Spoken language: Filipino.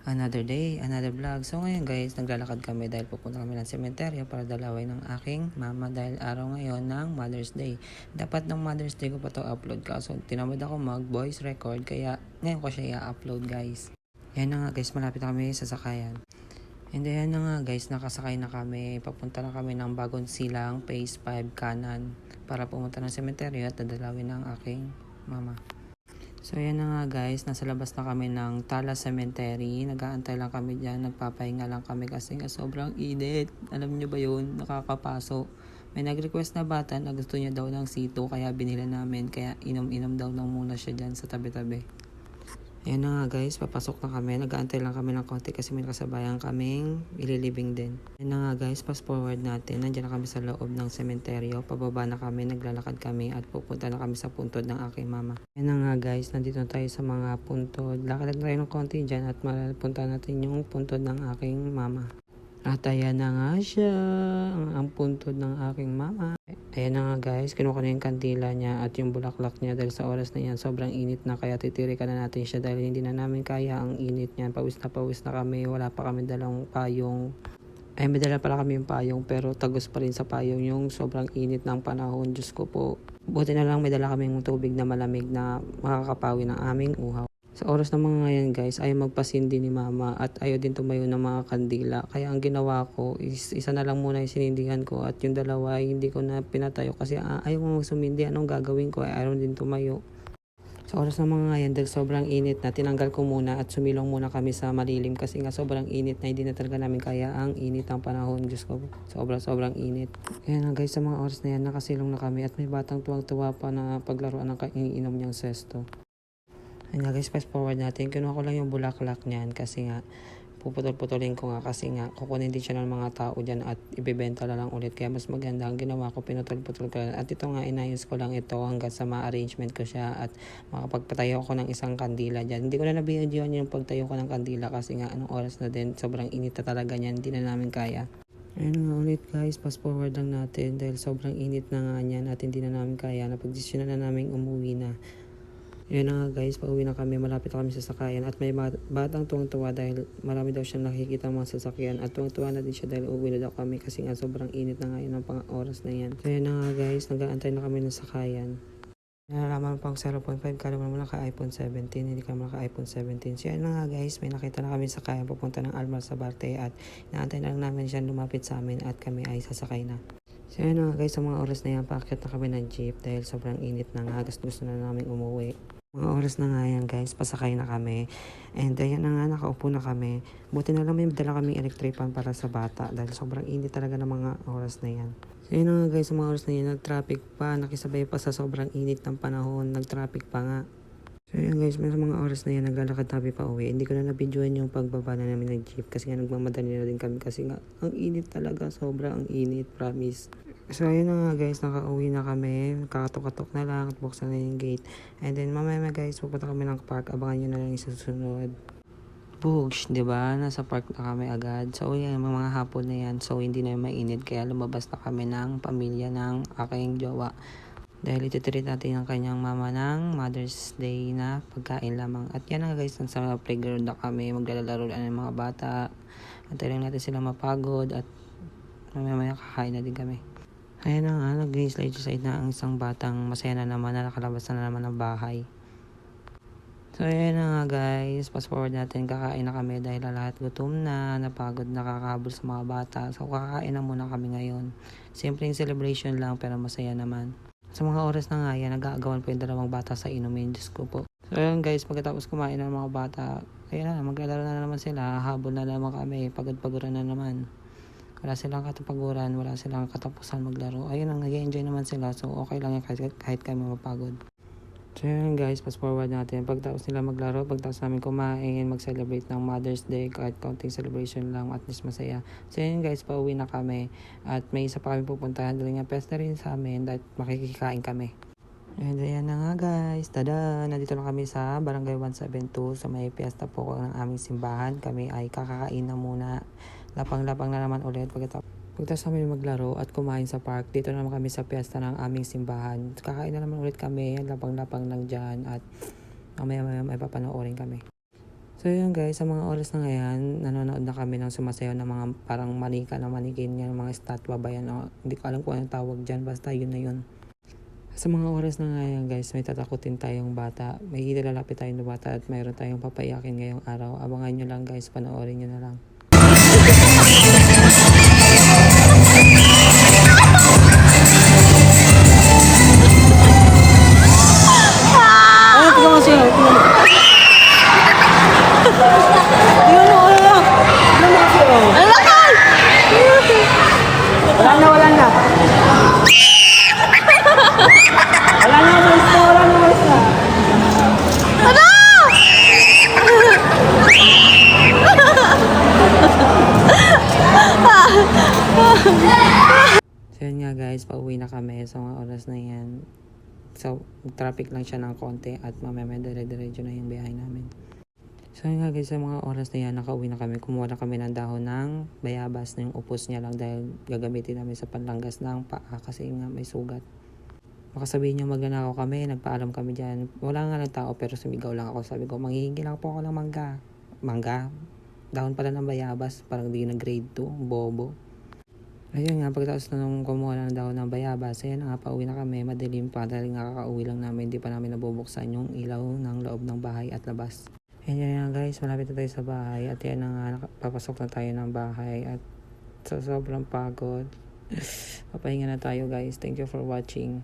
Another day, another vlog. So ngayon guys, naglalakad kami dahil pupunta kami ng sementeryo para dalawin ng aking mama dahil araw ngayon ng Mother's Day. Dapat ng Mother's Day ko pa to upload kaso tinamad ako mag voice record kaya ngayon ko siya i-upload guys. Yan na nga guys, malapit na kami sa sakayan. And then na nga guys, nakasakay na kami. Papunta na kami ng Bagong Silang, Phase 5 kanan para pumunta ng sementeryo at dadalawin ng aking mama. So yan na nga guys, nasa labas na kami ng Tala Cemetery. Nag-aantay lang kami dyan, nagpapahinga lang kami kasi nga sobrang init. Alam nyo ba yun? Nakakapaso. May nag-request na bata na gusto niya daw ng sito kaya binila namin. Kaya inom-inom daw lang muna siya dyan sa tabi-tabi. Ayan na nga guys, papasok na kami. Nag-aantay lang kami ng konti kasi may kasabayan kaming ililibing din. Ayan na nga guys, fast forward natin. Nandiyan na kami sa loob ng sementeryo. Pababa na kami, naglalakad kami at pupunta na kami sa puntod ng aking mama. Ayan na nga guys, nandito na tayo sa mga puntod. Lakad tayo ng konti dyan at mapunta natin yung puntod ng aking mama. At ayan na nga siya, ang puntod ng aking mama. Ayan na nga guys, kinuha na yung kandila niya at yung bulaklak niya dahil sa oras na yan sobrang init na kaya titirikan na natin siya dahil hindi na namin kaya ang init niyan. Pawis na kami, wala pa kami dalang payong. Ay may dala pala kami yung payong pero tagos pa rin sa payong yung sobrang init ng panahon. Diyos ko po, buti na lang may dala kaming tubig na malamig na makakapawi ng aming uhaw. Sa oras ng mga ngayon guys, ayaw magpasindi ni mama at ayaw din tumayo ng mga kandila. Kaya ang ginawa ko is isa na lang muna yung sinindihan ko at yung dalawa ay hindi ko na pinatayo kasi ayaw mo magsumindi. Anong gagawin ko? Ayaw din tumayo. Sa oras ng mga ngayon dahil sobrang init na tinanggal ko muna at sumilong muna kami sa malilim kasi nga sobrang init na hindi na talaga namin kaya ang init ng panahon. Diyos ko, sobrang init. Kaya na guys, sa mga oras na yan nakasilong na kami at may batang tuwang-tuwa pa na paglaruan ng iniinom niyang sesto. Ayun nga guys, fast forward natin. Kinuha ko lang yung bulaklak niyan kasi nga puputol-putulin ko nga kasi nga kukunin din siya ng mga tao dyan at ibibenta na lang ulit. Kaya mas maganda ang ginawa ko, pinutol-putol ko. At ito nga, inayos ko lang ito hanggang sa ma-arrangement ko siya at makapagpatayo ko ng isang kandila dyan. Hindi ko na nabiyadyoan yung pagtayo ko ng kandila kasi nga anong oras na din, sobrang init na talaga niyan, hindi na namin kaya. Ayun nga ulit guys, fast forward lang natin dahil sobrang init na nga niyan at hindi na namin kaya. Napagdesisyon na namin umuwi na. Yun na nga guys, pauwi na kami, malapit na kami sa sakayan at may batang tuwang-tuwa dahil marami daw siyang nakikita mga sasakyan at tuwang-tuwa na din siya dahil uuwi na daw kami kasi nga sobrang init na nga yun ang oras na yan. So yun na nga guys, nag-aantay na kami ng sakayan. Nalalaman pang 0.5 ka naman mula ka iPhone 17, hindi ka mula ka iPhone 17. So yun na nga guys, may nakita na kami sa sakayan papunta ng Almar sa Barte at inaantay na lang namin siya lumapit sa amin at kami ay sasakay na. So yun na nga guys, sa mga oras na yan, paakyat na kami ng jeep dahil sobrang init na nga, gusto na namin umuwi. Mga oras na nga yan guys, pasakay na kami. And ayan na nga, nakaupo na kami. Buti na lang may dala kaming electric fan para sa bata dahil sobrang init talaga ng mga oras na yan. So yun na nga guys, sa mga oras na yan, nag-traffic pa, nakisabay pa sa sobrang init ng panahon, nag-traffic pa nga. So yun guys, may mga oras na yan, naglalakad tabi pa uwi. Hindi ko na nabidyoan yung pagbaba na namin ng jeep kasi nga nagmamadali na din kami kasi nga ang init talaga, sobrang init, promise. So ayun na nga guys, nakauwi na kami, kakatok-katok na lang at buksan na yung gate. And then mamaya guys, pupunta kami ng park, abangan nyo na lang yung susunod. Bugs, di ba? Nasa park na kami agad. So yan, mga hapon na yan, so hindi na mainit kaya lumabas na kami ng pamilya ng aking jowa. Dahil ititreat natin ang kanyang mama ng Mother's Day na pagkain lamang. At yan na guys, sa playground na kami, maglalaro ng mga bata. Antay lang natin sila mapagod at mamaya kakain na din kami. Ayan na nga, nag-slide na ang isang batang masaya na naman na nakalabas na naman ng bahay. So ayan na nga guys, fast forward natin, kakain na kami dahil lahat gutom na, napagod, nakakahabol sa mga bata. So kakain na muna kami ngayon. Simpleng celebration lang pero masaya naman. Sa mga oras na nga yan, nag-aagawan po yung dalawang bata sa inumin. Diyos ko po. So ayan guys, pagkatapos kumain ng mga bata, ayan na, maglalaro na naman sila, habol na naman kami, pagod-paguran na naman. Wala silang katapaguran, wala silang katapusan maglaro. Ayun lang, nag-enjoy naman sila. So, okay lang yan kahit kami mapagod. So, yun guys, fast forward natin. Pagtapos nila maglaro, pagtapos namin kumain, mag-celebrate ng Mother's Day, kahit counting celebration lang, at least masaya. So, yun guys, pauwi na kami. At may isa pa kami pupuntahan. Dahil nga, pesta rin sa amin, dahil makikikain kami. And ayan na nga guys, tada! Nandito na kami sa Barangay 172 sa may piyesta po ng aming simbahan. Kami ay kakakain na muna. Lapang-lapang na naman ulit pagkatapos kami maglaro at kumain sa park. Dito naman kami sa piyesta ng aming simbahan. Kakain na naman ulit kami, lapang-lapang lang dyan at mamaya may papanoorin kami. So yun guys, sa mga oras na ngayon, nanonood na kami ng sumasayaw ng mga parang manika na manikin yan, mga estatwa ba yan, o, hindi ko alam kung anong tawag dyan, basta yun na yun. Sa mga oras na ngayon guys, may tatakutin tayong bata, may ilalapit tayong bata at mayroon tayong papayakin ngayong araw. Abangan nyo lang guys, panoorin nyo na lang. Ay, tingnan mo siya, tingnan mo. Tingnan mo, wala na. Tingnan mo siya. Wala na, wala na. Wala na, umalis na, wala na, umalis na. So yun nga guys, pauwi na kami sa mga oras na yan. So, traffic lang siya ng konti at mamaya dire-diretso na yung biyahe namin. So yun nga guys, sa mga oras na yan, nakauwi na kami. Kumuha na kami ng dahon ng bayabas na yung upos niya lang dahil gagamitin namin sa panlanggas ng paa kasi nga may sugat. Baka sabihin nyo magnanakaw kami, nagpaalam kami dyan. Wala nga ng tao pero sumigaw lang ako. Sabi ko, manghihingi lang po ako ng mangga. Mangga? Dahon pala ng bayabas, parang di na grade 2, bobo. Ayun nga, pagkatapos na nung kumuha lang daw ng bayabas, ayan nga, pauwi na kami, madilim pa dahil nga kakauwi lang namin, hindi pa namin nabubuksan yung ilaw ng loob ng bahay at labas. Ayan nga guys, malapit na tayo sa bahay at yan na nga, papasok na tayo ng bahay at sa sobrang pagod, papahinga na tayo guys. Thank you for watching.